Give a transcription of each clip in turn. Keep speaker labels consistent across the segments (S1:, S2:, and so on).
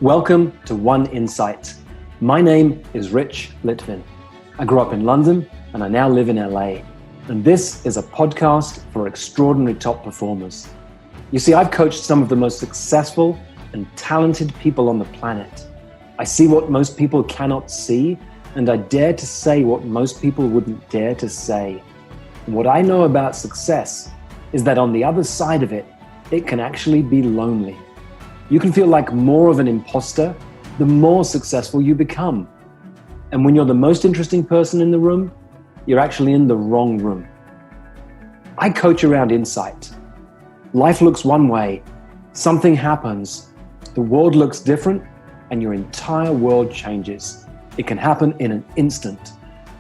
S1: Welcome to One Insight. My name is Rich Litvin. I grew up in London and I now live in LA. And this is a podcast for extraordinary top performers. You see, I've coached some of the most successful and talented people on the planet. I see what most people cannot see, and I dare to say what most people wouldn't dare to say. And what I know about success is that on the other side of it, it can actually be lonely. You can feel like more of an imposter the more successful you become. And when you're the most interesting person in the room, you're actually in the wrong room. I coach around insight. Life looks one way, something happens, the world looks different, and your entire world changes. It can happen in an instant.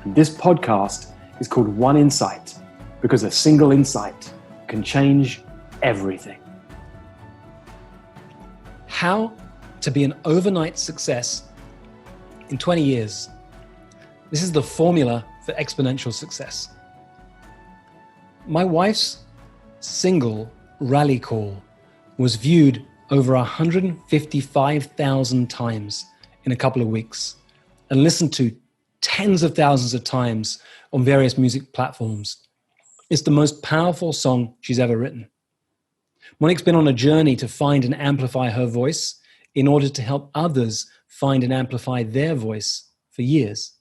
S1: And this podcast is called One Insight because a single insight can change everything. How to be an overnight success in 20 years. This is the formula for exponential success. My wife's single rally call was viewed over 155,000 times in a couple of weeks and listened to tens of thousands of times on various music platforms. It's the most powerful song she's ever written. Monique's been on a journey to find and amplify her voice in order to help others find and amplify their voice for years.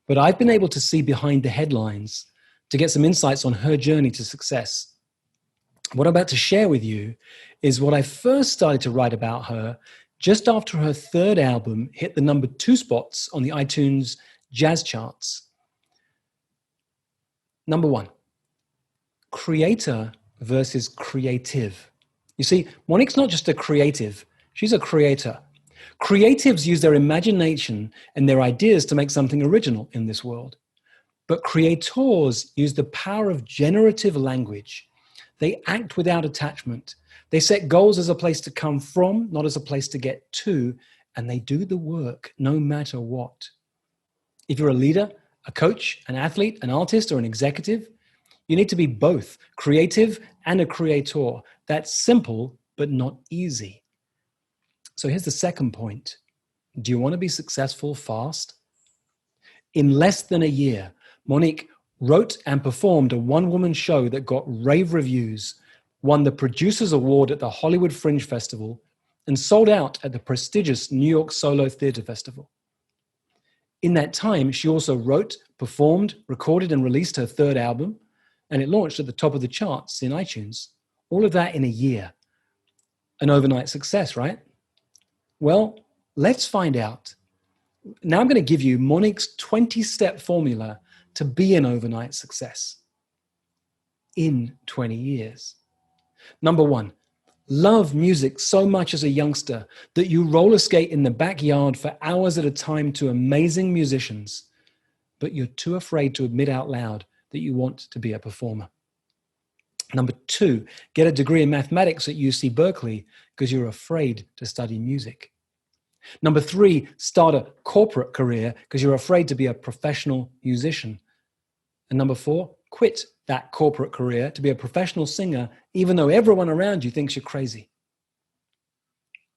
S1: But I've been able to see behind the headlines to get some insights on her journey to success. What I'm about to share with you is what I first started to write about her just after her third album hit the number 2 spots on the iTunes jazz charts. Number 1, creator versus creative. You see, Monique's not just a creative, she's a creator. Creatives use their imagination and their ideas to make something original in this world. But creators use the power of generative language. They act without attachment. They set goals as a place to come from, not as a place to get to, and they do the work no matter what. If you're a leader, a coach, an athlete, an artist, or an executive, you need to be both creative and a creator. That's simple, but not easy. So here's the second point. Do you want to be successful fast? In less than a year, Monique wrote and performed a one-woman show that got rave reviews, won the Producers Award at the Hollywood Fringe Festival, and sold out at the prestigious New York Solo Theater Festival. In that time, she also wrote, performed, recorded, and released her third album, and it launched at the top of the charts in iTunes. All of that in a year. An overnight success, right? Well, let's find out. Now I'm going to give you Monique's 20-step formula to be an overnight success in 20 years. Number 1, love music so much as a youngster that you roller skate in the backyard for hours at a time to amazing musicians, but you're too afraid to admit out loud that you want to be a performer. Number 2, get a degree in mathematics at UC Berkeley because you're afraid to study music. Number 3, start a corporate career because you're afraid to be a professional musician. And number 4, quit that corporate career to be a professional singer even though everyone around you thinks you're crazy.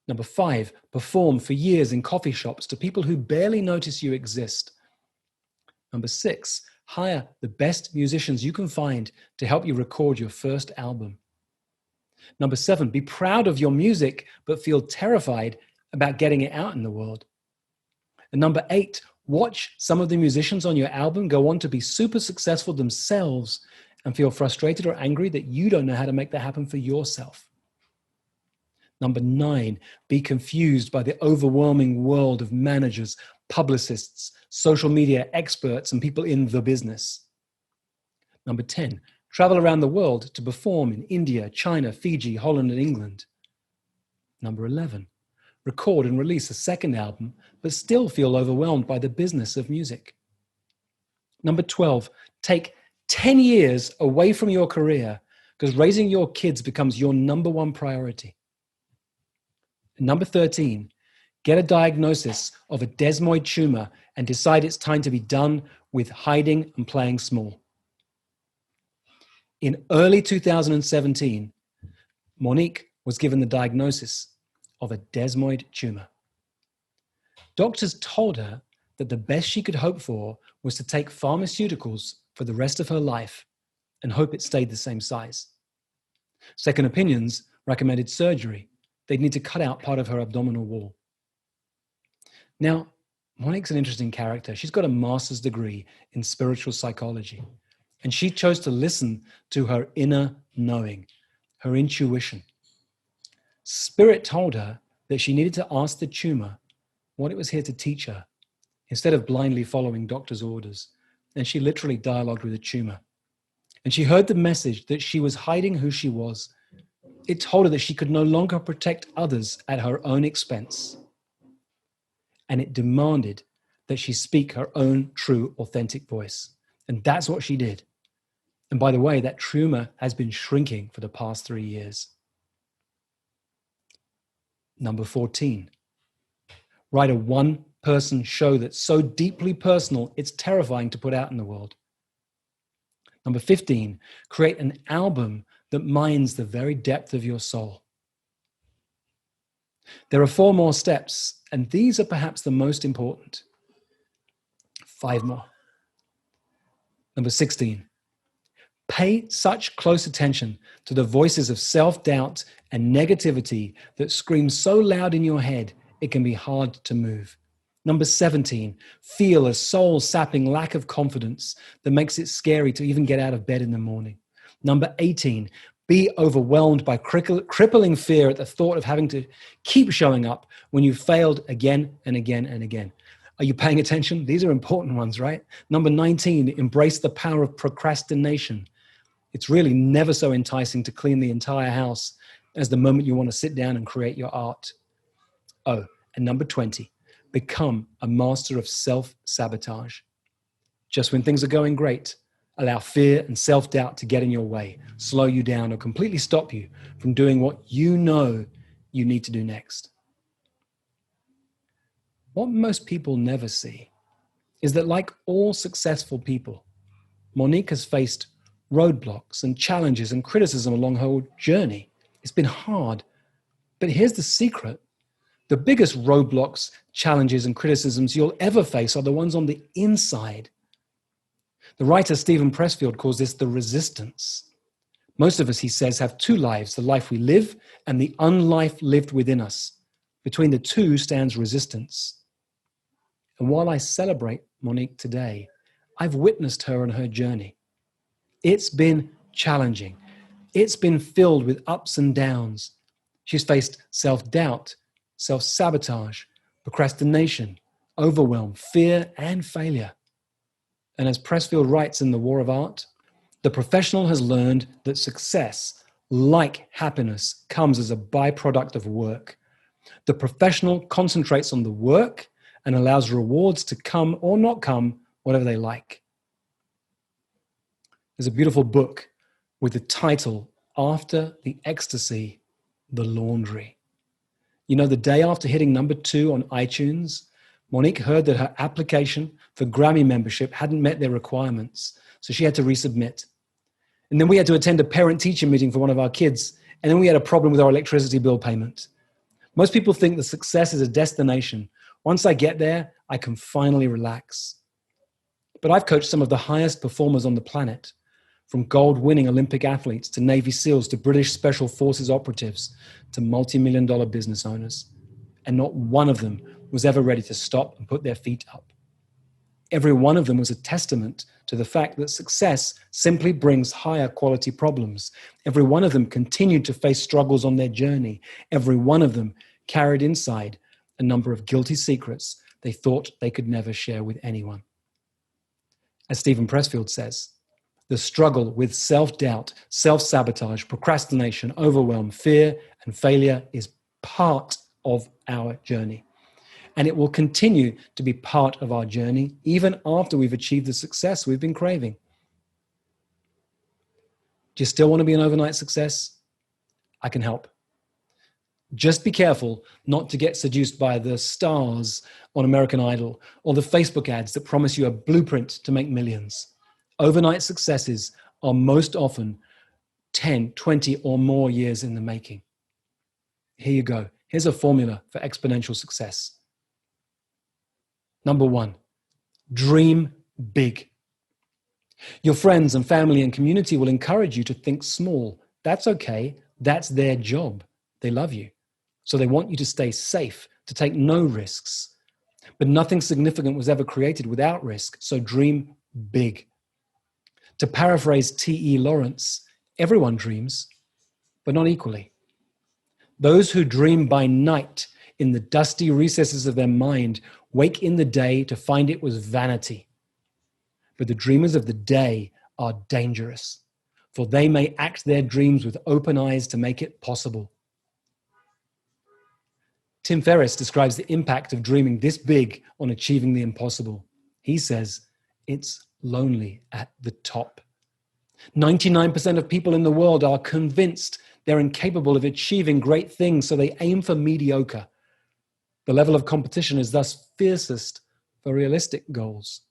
S1: Number 5, perform for years in coffee shops to people who barely notice you exist. Number 6, hire the best musicians you can find to help you record your first album. Number 7, be proud of your music, but feel terrified about getting it out in the world. And number 8, watch some of the musicians on your album go on to be super successful themselves and feel frustrated or angry that you don't know how to make that happen for yourself. Number 9, be confused by the overwhelming world of managers, publicists, social media experts, and people in the business. Number 10, travel around the world to perform in India, China, Fiji, Holland, and England. Number 11, record and release a second album, but still feel overwhelmed by the business of music. Number 12, take 10 years away from your career because raising your kids becomes your number 1 priority. And number 13, get a diagnosis of a desmoid tumor and decide it's time to be done with hiding and playing small. In early 2017, Monique was given the diagnosis of a desmoid tumor. Doctors told her that the best she could hope for was to take pharmaceuticals for the rest of her life and hope it stayed the same size. Second opinions recommended surgery. They'd need to cut out part of her abdominal wall. Now, Monique's an interesting character. She's got a master's degree in spiritual psychology, and she chose to listen to her inner knowing, her intuition. Spirit told her that she needed to ask the tumor what it was here to teach her, instead of blindly following doctor's orders. And she literally dialogued with the tumor. And she heard the message that she was hiding who she was. It told her that she could no longer protect others at her own expense. And it demanded that she speak her own true, authentic voice. And that's what she did. And by the way, that tumor has been shrinking for the past 3 years. Number 14, write a one-person show that's so deeply personal, it's terrifying to put out in the world. Number 15, create an album that mines the very depth of your soul. There are 4 more steps, and these are perhaps the most important. 5 more. Number 16, pay such close attention to the voices of self-doubt and negativity that scream so loud in your head, it can be hard to move. Number 17, feel a soul-sapping lack of confidence that makes it scary to even get out of bed in the morning. Number 18, be overwhelmed by crippling fear at the thought of having to keep showing up when you've failed again and again and again. Are you paying attention? These are important ones, right? Number 19, embrace the power of procrastination. It's really never so enticing to clean the entire house as the moment you want to sit down and create your art. Oh, and number 20, become a master of self-sabotage. Just when things are going great, allow fear and self-doubt to get in your way, slow you down, or completely stop you from doing what you know you need to do next. What most people never see is that, like all successful people, Monique has faced roadblocks and challenges and criticism along her journey. It's been hard, but here's the secret. The biggest roadblocks, challenges, and criticisms you'll ever face are the ones on the inside. The writer Stephen Pressfield calls this the resistance. Most of us, he says, have 2 lives, the life we live and the unlife lived within us. Between the 2 stands resistance. And while I celebrate Monique today, I've witnessed her on her journey. It's been challenging. It's been filled with ups and downs. She's faced self-doubt, self-sabotage, procrastination, overwhelm, fear, and failure. And as Pressfield writes in The War of Art, the professional has learned that success, like happiness, comes as a byproduct of work. The professional concentrates on the work and allows rewards to come or not come, whatever they like. There's a beautiful book with the title, After the Ecstasy, The Laundry. You know, the day after hitting number 2 on iTunes, Monique heard that her application for Grammy membership hadn't met their requirements, so she had to resubmit. And then we had to attend a parent-teacher meeting for one of our kids, and then we had a problem with our electricity bill payment. Most people think that success is a destination. Once I get there, I can finally relax. But I've coached some of the highest performers on the planet, from gold-winning Olympic athletes to Navy SEALs to British Special Forces operatives to multi-million-dollar business owners. And not one of them was ever ready to stop and put their feet up. Every one of them was a testament to the fact that success simply brings higher quality problems. Every one of them continued to face struggles on their journey. Every one of them carried inside a number of guilty secrets they thought they could never share with anyone. As Stephen Pressfield says, the struggle with self-doubt, self-sabotage, procrastination, overwhelm, fear, and failure is part of our journey. And it will continue to be part of our journey even after we've achieved the success we've been craving. Do you still want to be an overnight success? I can help. Just be careful not to get seduced by the stars on American Idol or the Facebook ads that promise you a blueprint to make millions. Overnight successes are most often 10, 20 or more years in the making. Here you go. Here's a formula for exponential success. Number 1, dream big. Your friends and family and community will encourage you to think small. That's okay. That's their job. They love you. So they want you to stay safe, to take no risks. But nothing significant was ever created without risk. So dream big. To paraphrase T.E. Lawrence, everyone dreams, but not equally. Those who dream by night in the dusty recesses of their mind wake in the day to find it was vanity. But the dreamers of the day are dangerous, for they may act their dreams with open eyes to make it possible. Tim Ferriss describes the impact of dreaming this big on achieving the impossible. He says, it's lonely at the top. 99% of people in the world are convinced they're incapable of achieving great things, so they aim for mediocre. The level of competition is thus fiercest for realistic goals,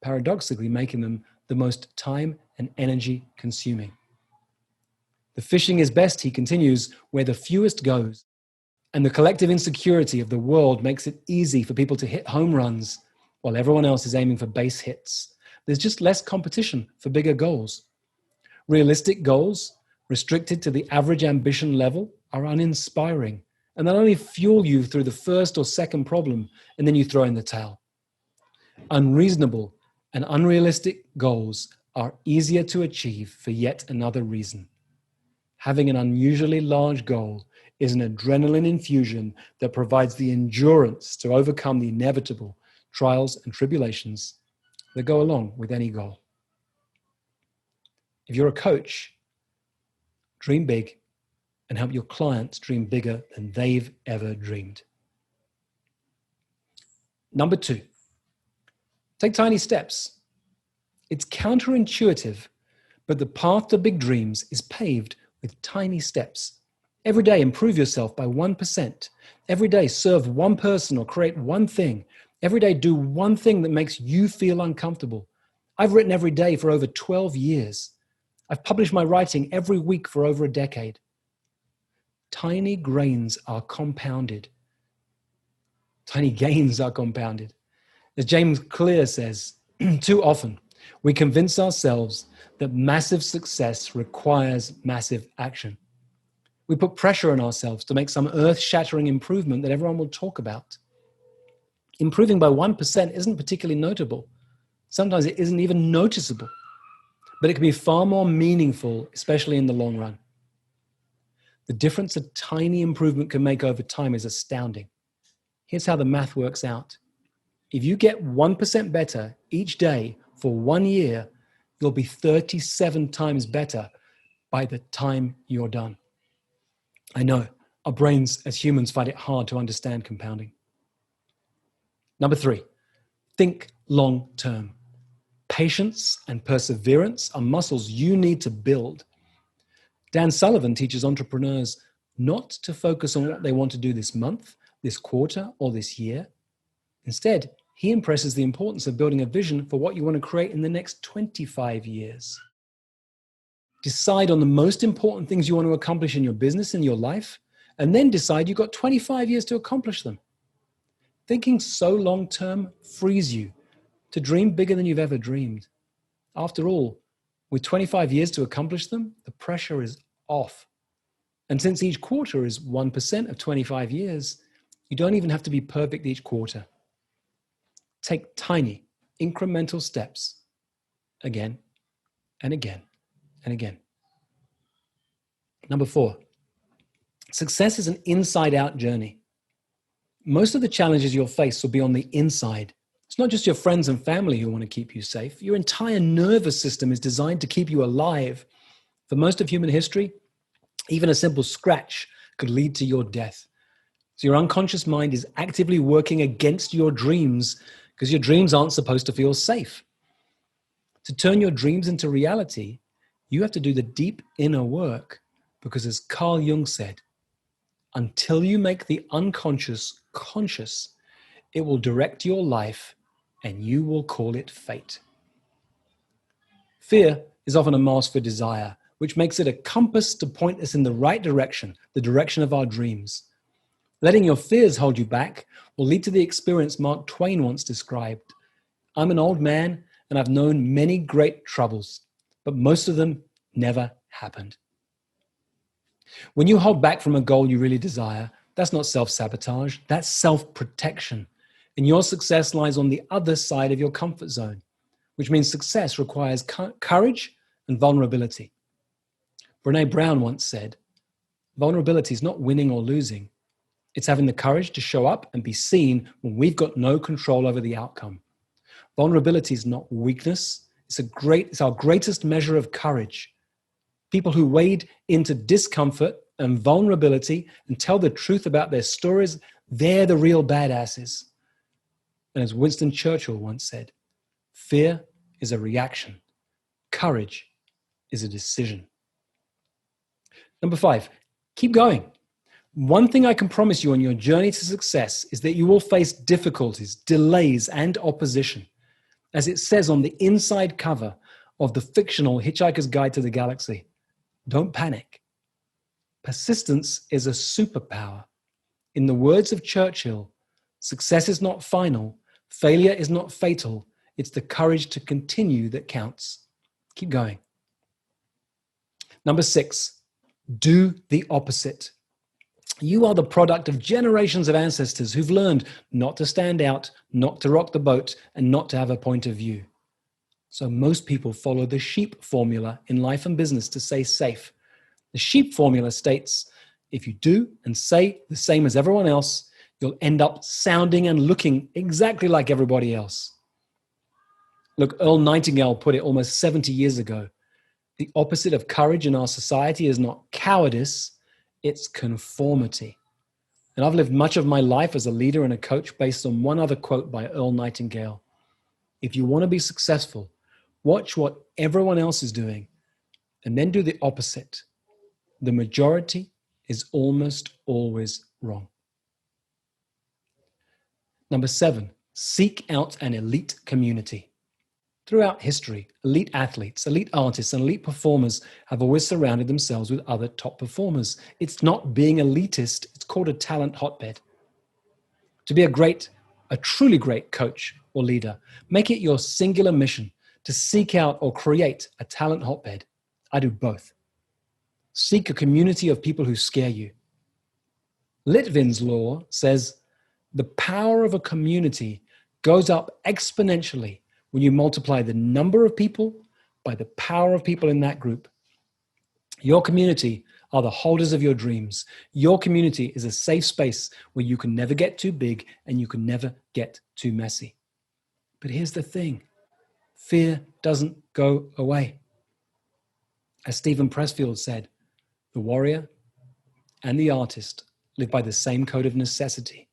S1: paradoxically making them the most time and energy consuming. The fishing is best, he continues, where the fewest goes. And the collective insecurity of the world makes it easy for people to hit home runs while everyone else is aiming for base hits. There's just less competition for bigger goals. Realistic goals, restricted to the average ambition level, are uninspiring and they'll only fuel you through the first or second problem and then you throw in the towel. Unreasonable and unrealistic goals are easier to achieve for yet another reason. Having an unusually large goal is an adrenaline infusion that provides the endurance to overcome the inevitable trials and tribulations that go along with any goal. If you're a coach, dream big and help your clients dream bigger than they've ever dreamed. Number 2, take tiny steps. It's counterintuitive, but the path to big dreams is paved with tiny steps. Every day, improve yourself by 1%. Every day, serve one person or create one thing. Every day, do one thing that makes you feel uncomfortable. I've written every day for over 12 years. I've published my writing every week for over a decade. Tiny gains are compounded. Tiny gains are compounded. As James Clear says, too often we convince ourselves that massive success requires massive action. We put pressure on ourselves to make some earth-shattering improvement that everyone will talk about. Improving by 1% isn't particularly notable. Sometimes it isn't even noticeable, but it can be far more meaningful, especially in the long run. The difference a tiny improvement can make over time is astounding. Here's how the math works out. If you get 1% better each day for 1 year, you'll be 37 times better by the time you're done. I know our brains as humans find it hard to understand compounding. Number 3, think long term. Patience and perseverance are muscles you need to build. Dan Sullivan teaches entrepreneurs not to focus on what they want to do this month, this quarter, or this year. Instead, he impresses the importance of building a vision for what you want to create in the next 25 years. Decide on the most important things you want to accomplish in your business and your life, and then decide you've got 25 years to accomplish them. Thinking so long-term frees you to dream bigger than you've ever dreamed. After all, with 25 years to accomplish them, the pressure is off. And since each quarter is 1% of 25 years, you don't even have to be perfect each quarter. Take tiny, incremental steps again and again and again. Number 4, success is an inside-out journey. Most of the challenges you'll face will be on the inside. It's not just your friends and family who want to keep you safe. Your entire nervous system is designed to keep you alive. For most of human history, even a simple scratch could lead to your death. So your unconscious mind is actively working against your dreams because your dreams aren't supposed to feel safe. To turn your dreams into reality, you have to do the deep inner work because, as Carl Jung said, until you make the unconscious conscious, it will direct your life and you will call it fate. Fear is often a mask for desire, which makes it a compass to point us in the right direction, the direction of our dreams. Letting your fears hold you back will lead to the experience Mark Twain once described. I'm an old man and I've known many great troubles, but most of them never happened. When you hold back from a goal you really desire, that's not self-sabotage, that's self-protection. And your success lies on the other side of your comfort zone, which means success requires courage and vulnerability. Brené Brown once said, vulnerability is not winning or losing. It's having the courage to show up and be seen when we've got no control over the outcome. Vulnerability is not weakness. It's our greatest measure of courage. People who wade into discomfort and vulnerability and tell the truth about their stories, they're the real badasses. And as Winston Churchill once said, fear is a reaction. Courage is a decision. Number 5, keep going. One thing I can promise you on your journey to success is that you will face difficulties, delays, and opposition. As it says on the inside cover of the fictional Hitchhiker's Guide to the Galaxy, don't panic. Persistence is a superpower. In the words of Churchill, success is not final, failure is not fatal, it's the courage to continue that counts. Keep going. Number 6, do the opposite. You are the product of generations of ancestors who've learned not to stand out, not to rock the boat, and not to have a point of view. So most people follow the sheep formula in life and business to stay safe. The sheep formula states, if you do and say the same as everyone else, you'll end up sounding and looking exactly like everybody else. Look, Earl Nightingale put it almost 70 years ago. The opposite of courage in our society is not cowardice, it's conformity. And I've lived much of my life as a leader and a coach based on one other quote by Earl Nightingale. If you want to be successful, watch what everyone else is doing and then do the opposite. The majority is almost always wrong. Number 7, seek out an elite community. Throughout history, elite athletes, elite artists, and elite performers have always surrounded themselves with other top performers. It's not being elitist, it's called a talent hotbed. To be a truly great coach or leader, make it your singular mission to seek out or create a talent hotbed. I do both. Seek a community of people who scare you. Litvin's law says the power of a community goes up exponentially when you multiply the number of people by the power of people in that group. Your community are the holders of your dreams. Your community is a safe space where you can never get too big and you can never get too messy. But here's the thing. Fear doesn't go away. As Stephen Pressfield said, the warrior and the artist live by the same code of necessity,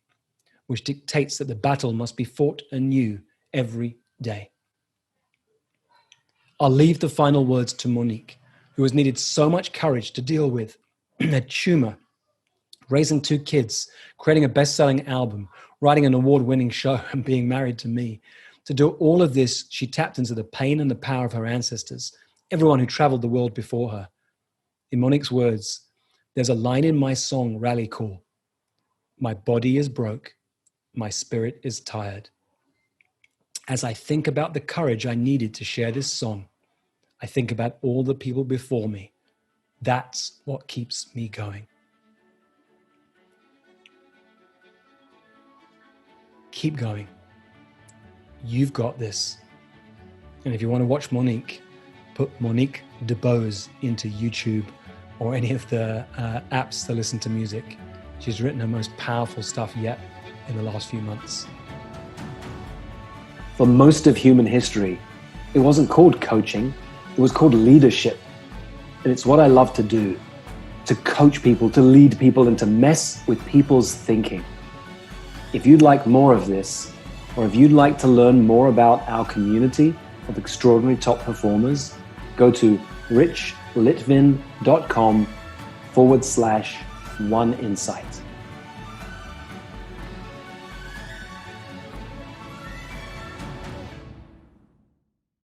S1: which dictates that the battle must be fought anew every day. I'll leave the final words to Monique, who has needed so much courage to deal with a tumor, raising 2 kids, creating a best-selling album, writing an award-winning show, and being married to me. To do all of this, she tapped into the pain and the power of her ancestors, everyone who traveled the world before her. In Monique's words, there's a line in my song, Rally Call. My body is broke, my spirit is tired. As I think about the courage I needed to share this song, I think about all the people before me. That's what keeps me going. Keep going. You've got this. And if you want to watch Monique, put Monique DeBose into YouTube or any of the apps to listen to music. She's written her most powerful stuff yet in the last few months. For most of human history, it wasn't called coaching, it was called leadership. And it's what I love to do, to coach people, to lead people, and to mess with people's thinking. If you'd like more of this, or if you'd like to learn more about our community of extraordinary top performers, go to richlitvin.com/oneinsight.